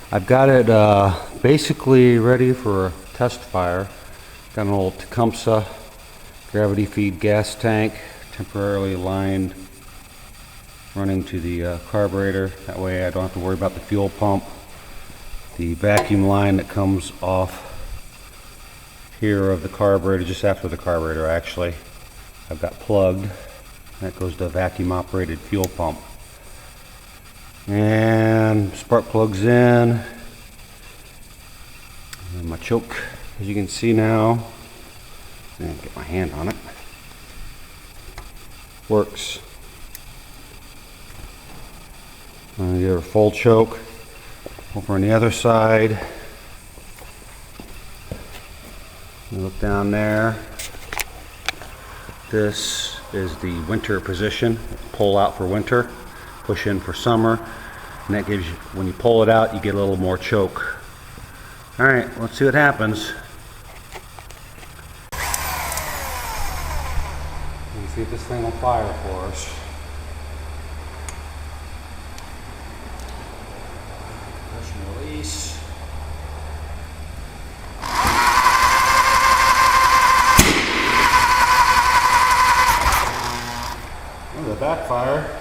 I've got it basically ready for a test fire. Got an old Tecumseh gravity feed gas tank, temporarily lined, running to the carburetor. That way I don't have to worry about the fuel pump. The vacuum line that comes off here of the carburetor, just after the carburetor actually, I've got plugged. That goes to a vacuum operated fuel pump. And spark plugs in. And my choke, as you can see now, and get my hand on it, works. Your full choke. Over on the other side, you look down there. This is the winter position. Pull out for winter, push in for summer, and that gives you, when you pull it out, you get a little more choke. All right, let's see what happens. Let's see if this thing will fire for us. Push and release. Oh, the backfire.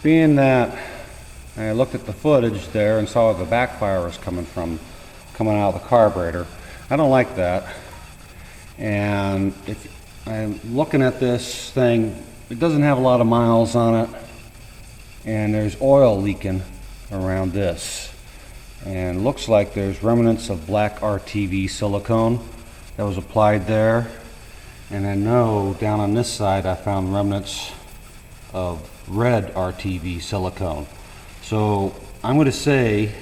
Being that I looked at the footage there and saw where the backfire was coming out of the carburetor, I don't like that. And if I'm looking at this thing, it doesn't have a lot of miles on it, and there's oil leaking around this, and it looks like there's remnants of black RTV silicone that was applied there. And I know down on this side I found remnants of red RTV silicone. So I'm going to say,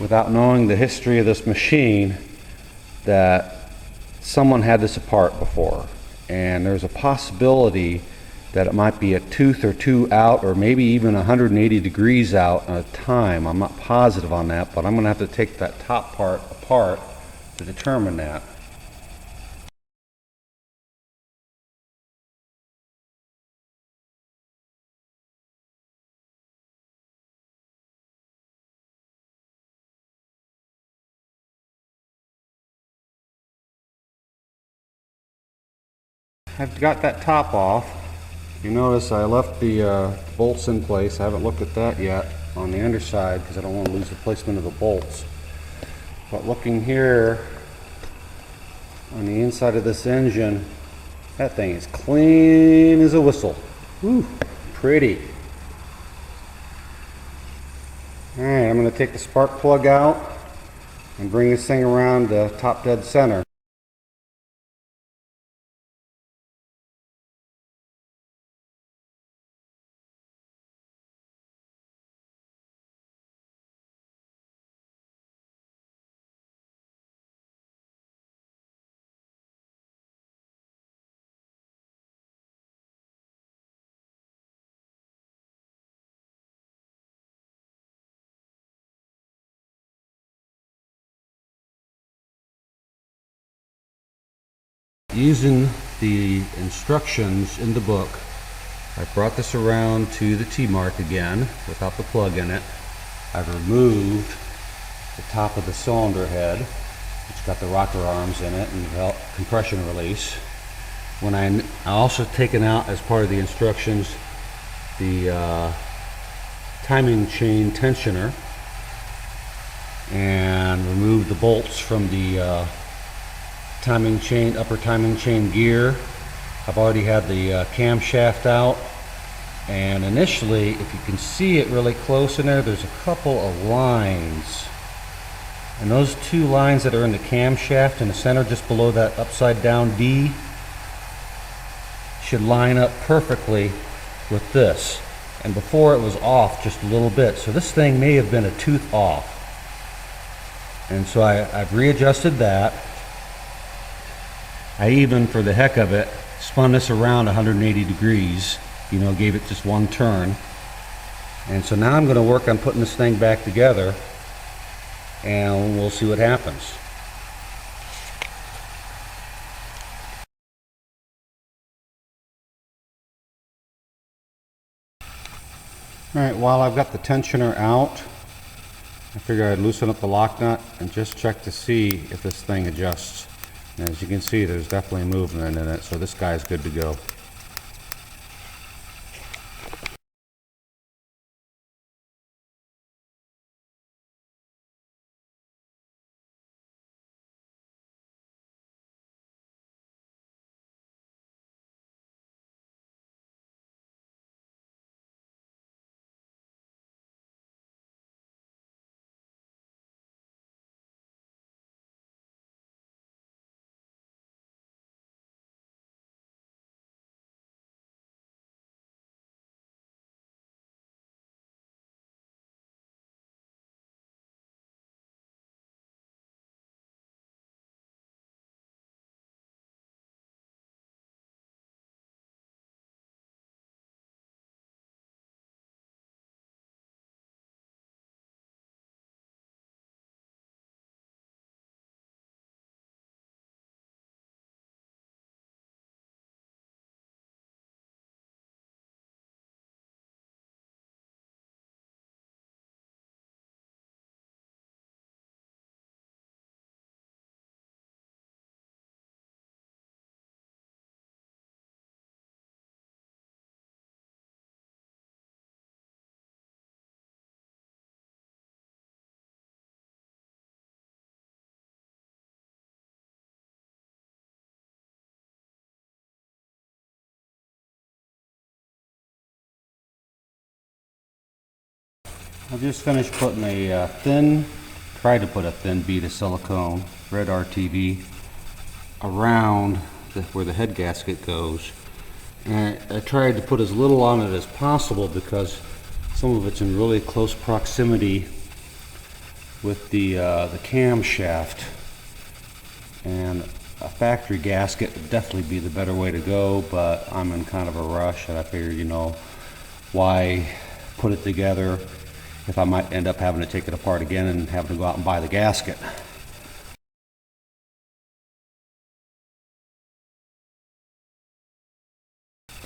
without knowing the history of this machine, that someone had this apart before, and there's a possibility that it might be a tooth or two out, or maybe even 180 degrees out at a time. I'm not positive on that, but I'm going to have to take that top part apart to determine that. I've got that top off. You notice I left the bolts in place. I haven't looked at that yet on the underside because I don't want to lose the placement of the bolts. But looking here on the inside of this engine, that thing is clean as a whistle. Whew, pretty. Alright, I'm going to take the spark plug out and bring this thing around to top dead center. Using the instructions in the book, I brought this around to the T-mark again without the plug in it. I've removed the top of the cylinder head, which got the rocker arms in it and compression release. When I also taken out, as part of the instructions, the timing chain tensioner, and removed the bolts from the timing chain, upper timing chain gear. I've already had the camshaft out, and initially, if you can see it really close in there, there's a couple of lines, and those two lines that are in the camshaft in the center just below that upside down D should line up perfectly with this. And before it was off just a little bit, so this thing may have been a tooth off. And so I've readjusted that. I even, for the heck of it, spun this around 180 degrees, you know, gave it just one turn, And so now I'm going to work on putting this thing back together, and we'll see what happens. Alright, while I've got the tensioner out, I figure I'd loosen up the lock nut and just check to see if this thing adjusts. And as you can see, there's definitely movement in it, so this guy's good to go. I just finished putting tried to put a thin bead of silicone, red RTV, around where the head gasket goes. And I tried to put as little on it as possible because some of it's in really close proximity with the camshaft. And a factory gasket would definitely be the better way to go, but I'm in kind of a rush, and I figured, you know, why put it together if I might end up having to take it apart again and having to go out and buy the gasket.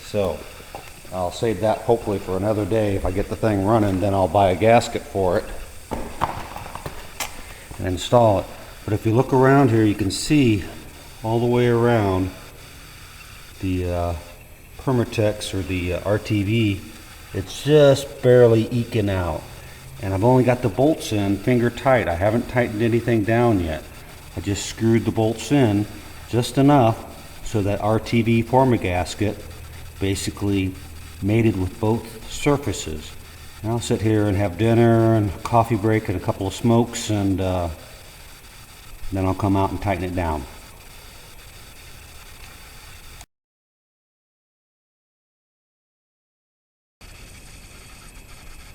So I'll save that hopefully for another day. If I get the thing running, then I'll buy a gasket for it and install it. But if you look around here, you can see all the way around the Permatex, or the RTV, it's just barely eking out. And I've only got the bolts in finger tight. I haven't tightened anything down yet. I just screwed the bolts in just enough so that RTV former gasket basically mated with both surfaces. And I'll sit here and have dinner and a coffee break and a couple of smokes, and then I'll come out and tighten it down.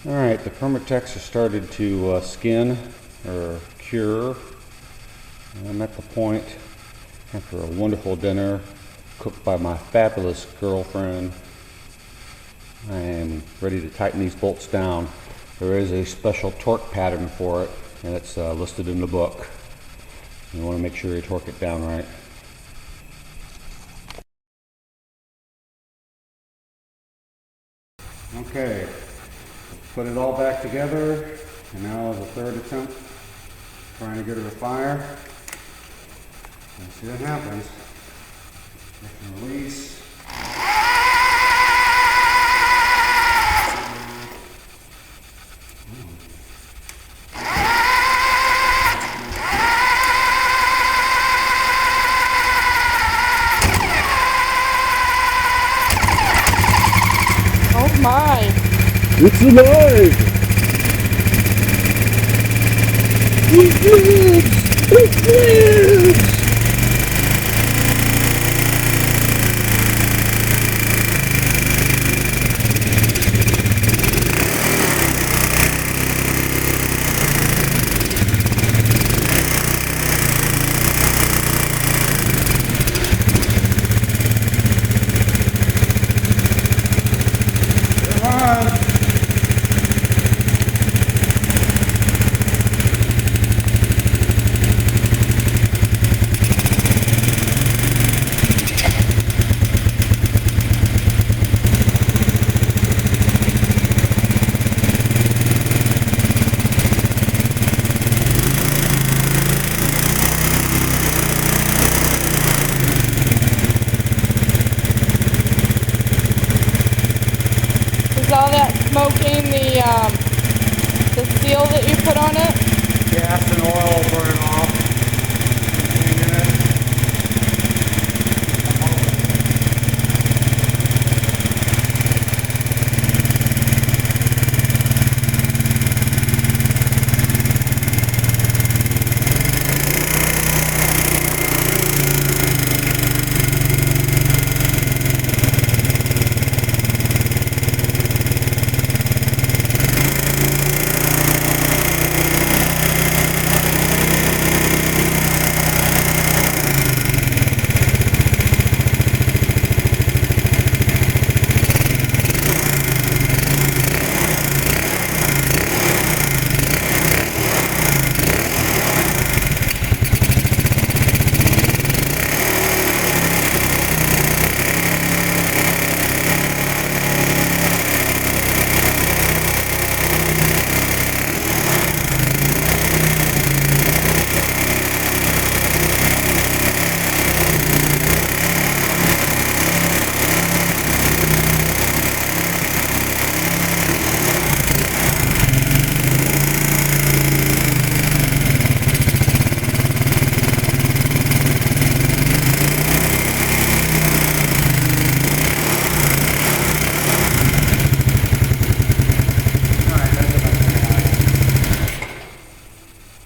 Alright, the Permatex has started to skin or cure. I'm at the point, after a wonderful dinner cooked by my fabulous girlfriend, I am ready to tighten these bolts down. There is a special torque pattern for it, and it's listed in the book. You want to make sure you torque it down right. Okay. Put it all back together, and now is the third attempt trying to get her to fire. Let's see what happens. Release. Oh my! It's alive! It lives! It lives! Come on! oil that you put on it? Gas and oil will burn off. Cleaning it.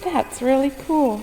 That's really cool.